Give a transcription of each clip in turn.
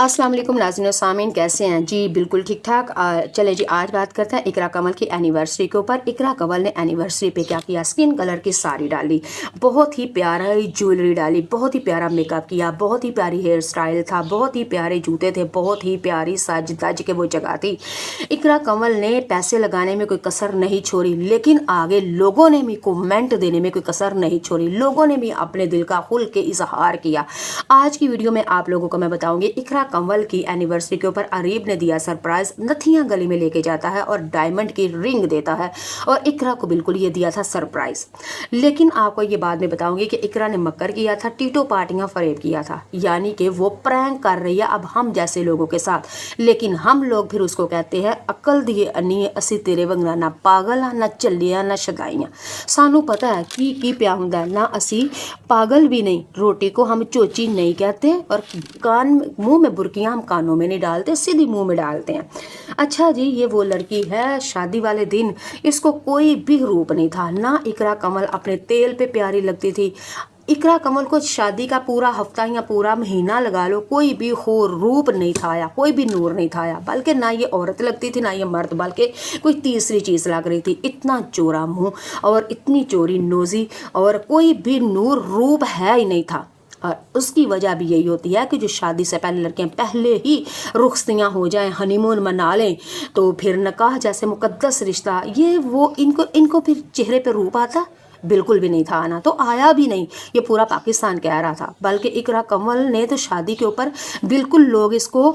अस्सलाम वालेकुम नाज़रीन और सामीन, कैसे हैं जी? बिल्कुल ठीक ठाक। चले जी, आज बात करते हैं इकरा कमल की एनिवर्सरी के ऊपर। इकरा कमल ने एनिवर्सरी पे क्या किया? स्किन कलर की साड़ी डाली, बहुत ही प्यारा ज्वेलरी डाली, बहुत ही प्यारा मेकअप किया, बहुत ही प्यारी हेयर स्टाइल था, बहुत ही प्यारे जूते थे, बहुत ही प्यारी सज धज के वो जगह थी। इकरा कमल ने पैसे लगाने में कोई कसर नहीं छोड़ी, लेकिन आगे लोगों ने भी कमेंट देने में कोई कसर नहीं छोड़ी। लोगों ने भी अपने दिल का खुल के इजहार किया। आज की वीडियो में आप लोगों को मैं बताऊंगी इकरा कमल की एनिवर्सरी के ऊपर अरीब ने दिया सरप्राइज। नथियां गले में लेके जाता है और डायमंड की रिंग देता है और इकरा को बिल्कुल ये दिया था सरप्राइज। लेकिन आपको ये बाद में बताऊंगी कि इकरा ने मक्कर किया था, टीटो पार्टियां फरेब किया था, यानी कि वो प्रैंक कर रही है अब हम जैसे लोगों के साथ। लेकिन हम लोग फिर उसको कहते हैं अकल दिए अन्नी असी तेरे वंगरा ना पागल ना चलिया ना शदाइयां। सानू पता है की प्या हुंदा ना, असी पागल भी नहीं, रोटी को हम चोची नहीं कहते और कान मुंह में बुरकियां हम कानों में नहीं डालते, सीधी मुंह में डालते हैं। अच्छा जी, ये वो लड़की है शादी वाले दिन इसको कोई भी रूप नहीं था ना। इकरा कमल अपने तेल पे प्यारी लगती थी। इकरा कमल को शादी का पूरा हफ्ता या पूरा महीना लगा लो, कोई भी हो रूप नहीं था आया, कोई भी नूर नहीं था आया, बल्कि ना ये औरत लगती थी ना ये मर्द, बल्कि कोई तीसरी चीज़ लग रही थी। इतना चोरा मुंह और इतनी चोरी नोजी और कोई भी नूर रूप है ही नहीं था। और उसकी वजह भी यही होती है कि जो शादी से पहले लड़कियां पहले ही रुखसतियाँ हो जाएं, हनीमून मना लें, तो फिर नकाह जैसे मुकद्दस रिश्ता ये वो इनको फिर चेहरे पे रूप आता बिल्कुल भी नहीं था आना, तो आया भी नहीं। ये पूरा पाकिस्तान कह रहा था, बल्कि इकरा कमल ने तो शादी के ऊपर बिल्कुल लोग इसको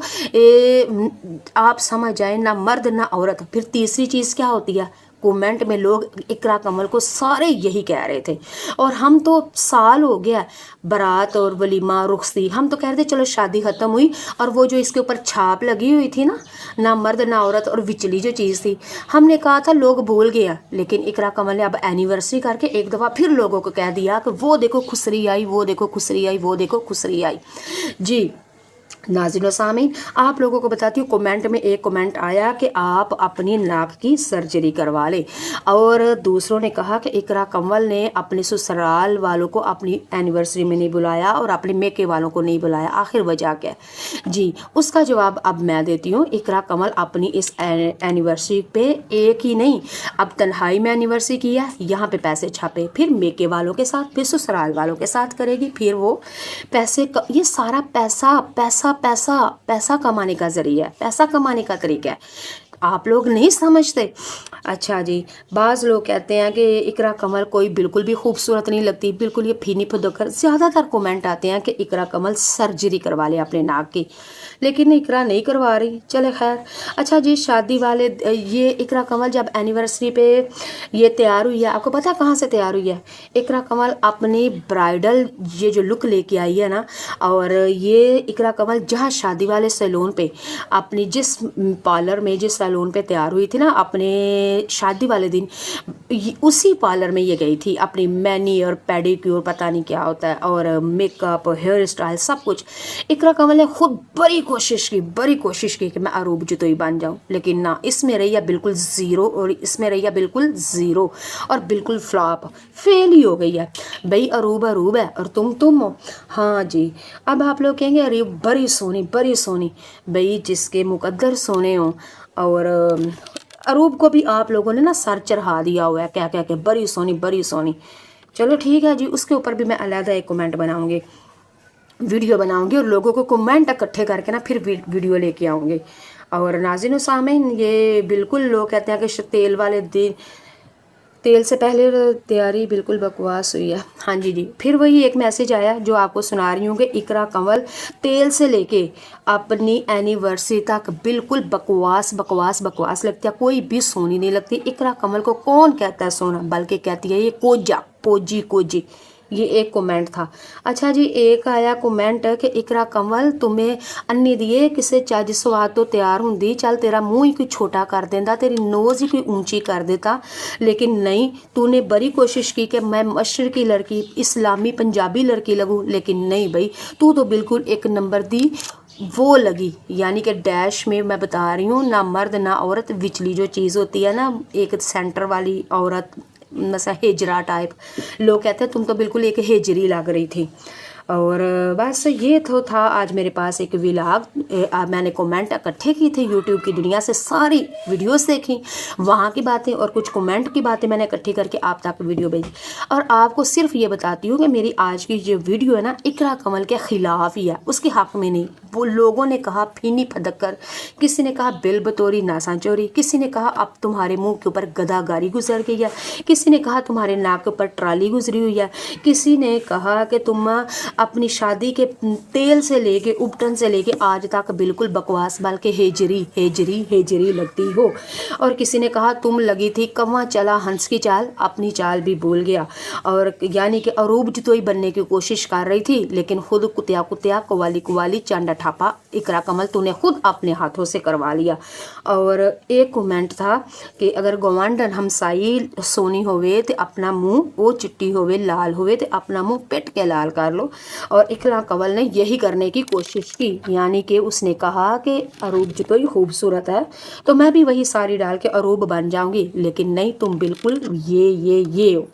आप समझ जाए ना मर्द ना औरत। फिर तीसरी चीज़ क्या होती है? कमेंट में लोग इकरा कमल को सारे यही कह रहे थे। और हम तो साल हो गया बारात और वलीमा रुखसती, हम तो कह रहे थे चलो शादी ख़त्म हुई, और वो जो इसके ऊपर छाप लगी हुई थी ना मर्द ना औरत और विचली जो चीज़ थी, हमने कहा था लोग भूल गया। लेकिन इकरा कमल ने अब एनिवर्सरी करके एक दफ़ा फिर लोगों को कह दिया कि वो देखो खुसरी आई, वो देखो खुसरी आई, वो देखो खुसरी आई। जी नाज़रीन सामीन, आप लोगों को बताती हूँ, कमेंट में एक कमेंट आया कि आप अपनी नाक की सर्जरी करवा लें, और दूसरों ने कहा कि इकरा कमल ने अपने ससुराल वालों को अपनी एनिवर्सरी में नहीं बुलाया और अपने मेके वालों को नहीं बुलाया, आखिर वजह क्या? जी उसका जवाब अब मैं देती हूँ। इकरा कमल अपनी इस एनिवर्सरी पे एक ही नहीं, अब तन्हाई में एनिवर्सरी किया, यहाँ पे पैसे छापे, फिर मेके वालों के साथ, फिर ससुराल वालों के साथ करेगी, फिर वो पैसे ये सारा पैसा पैसा पैसा पैसा कमाने का जरिया है, पैसा कमाने का तरीका है, आप लोग नहीं समझते। अच्छा जी, बाज़ लोग कहते हैं कि इकरा कमल कोई बिल्कुल भी खूबसूरत नहीं लगती, बिल्कुल ये फीनी फुदकर। ज़्यादातर कमेंट आते हैं कि इकरा कमल सर्जरी करवा ले अपने नाक की, लेकिन इकरा नहीं करवा रही। चले खैर। अच्छा जी, शादी वाले ये इकरा कमल जब एनिवर्सरी पे ये तैयार हुई है, आपको पता कहाँ से तैयार हुई है? इकरा कमल अपनी ब्राइडल ये जो लुक लेके आई है ना, और ये इकरा कमल जहाँ शादी वाले सैलून पे अपनी जिस पार्लर में जिस सैलून पे तैयार हुई थी ना अपने शादी वाले दिन, उसी पार्लर में ये गई थी अपनी मैनी और पेडिक्योर पता नहीं क्या होता है, और मेकअप हेयर स्टाइल सब कुछ। इकरा कमल ने खुद बड़ी कोशिश की कि मैं अरूब जुतोई बन जाऊं, लेकिन ना, इसमें रही है बिल्कुल ज़ीरो और इसमें रही है बिल्कुल ज़ीरो और बिल्कुल फ्लॉप, फेल ही हो गई है। भाई अरूब है और तुम हो। हाँ जी, अब आप लोग कहेंगे अरूब बड़ी सोनी, भाई जिसके मुकद्दर सोने हो। और अरूब को भी आप लोगों ने ना सर चढ़ा दिया हुआ है क्या के बड़ी सोनी। चलो ठीक है जी, उसके ऊपर भी मैं अलग एक कमेंट बनाऊंगी, वीडियो बनाऊंगी, और लोगों को कमेंट इकट्ठे करके ना फिर वीडियो लेके आऊँगी। और नाज़रीन सामीन, ये बिल्कुल लोग कहते हैं कि तेल वाले दिन तेल से पहले तैयारी बिल्कुल बकवास हुई है। हाँ जी, फिर वही एक मैसेज आया जो आपको सुना रही हूँ कि इकरा कमल तेल से लेके अपनी एनिवर्सरी तक बिल्कुल बकवास लगती है, कोई भी सोनी नहीं लगती। इकरा कमल को कौन कहता है सोना, बल्कि कहती है ये कोजी। ये एक कमेंट था। अच्छा जी, एक आया कमेंट कि इकरा कमल तुम्हें अन्नी दिए किसे चज स्वाद तो तैयार होंगी, चल तेरा मुंह ही कोई छोटा कर देता, तेरी नोज़ ही कोई ऊंची कर देता, लेकिन नहीं, तूने बड़ी कोशिश की कि मैं मशरकी लड़की इस्लामी पंजाबी लड़की लगूँ, लेकिन नहीं भाई, तू तो बिल्कुल एक नंबर दी वो लगी, यानी कि डैश में मैं बता रही हूँ, ना मर्द ना औरत, विचली जो चीज़ होती है ना, एक सेंटर वाली औरत, मतलब हिजरा टाइप। लोग कहते हैं तुम तो बिल्कुल एक हिजरी लग रही थी। اور بس یہ تو تھا آج میرے پاس ایک ولاگ. میں نے کومنٹ اکٹھے کی تھے یوٹیوب کی دنیا سے، ساری ویڈیوز دیکھی، وہاں کی باتیں اور کچھ کومنٹ کی باتیں میں نے اکٹھی کر کے آپ تک ویڈیو بھیجی. اور آپ کو صرف یہ بتاتی ہوں کہ میری آج کی جو ویڈیو ہے نا اقرا کنول کے خلاف ہی ہے، اس کے حق میں نہیں. وہ لوگوں نے کہا پھینی پھدک کر، کسی نے کہا بل بطوری ناساں چوری، کسی نے کہا اب تمہارے منہ کے اوپر گدا گاری گزر گئی ہے، کسی نے کہا تمہارے ناک کے اوپر ٹرالی گزری ہوئی ہے، کسی نے کہا کہ تم اپنی شادی کے تیل سے لے کے اپٹن سے لے کے آج تک بالکل بکواس بلکہ ہیجری ہیجری ہیجری لگتی ہو. اور کسی نے کہا تم لگی تھی کواں چلا ہنس کی چال، اپنی چال بھی بھول گیا. اور یعنی کہ عروب جتوئی بننے کی کوشش کر رہی تھی لیکن خود کتیا کتیا قوالی قوالی چانڈا ٹھاپا اقرا کنول تو نے خود اپنے ہاتھوں سے کروا لیا. اور ایک کومنٹ تھا کہ اگر گوانڈن ہمسائی سونی ہوئے تو اپنا منہ وہ چٹی ہوئے لال ہوئے تو اپنا منہ پٹ کے لال کر لو. اور اقرا کنول نے یہی کرنے کی کوشش کی، یعنی کہ اس نے کہا کہ عروب جتوئی خوبصورت ہے تو میں بھی وہی ساری ڈال کے عروب بن جاؤں گی، لیکن نہیں، تم بالکل یہ ہو.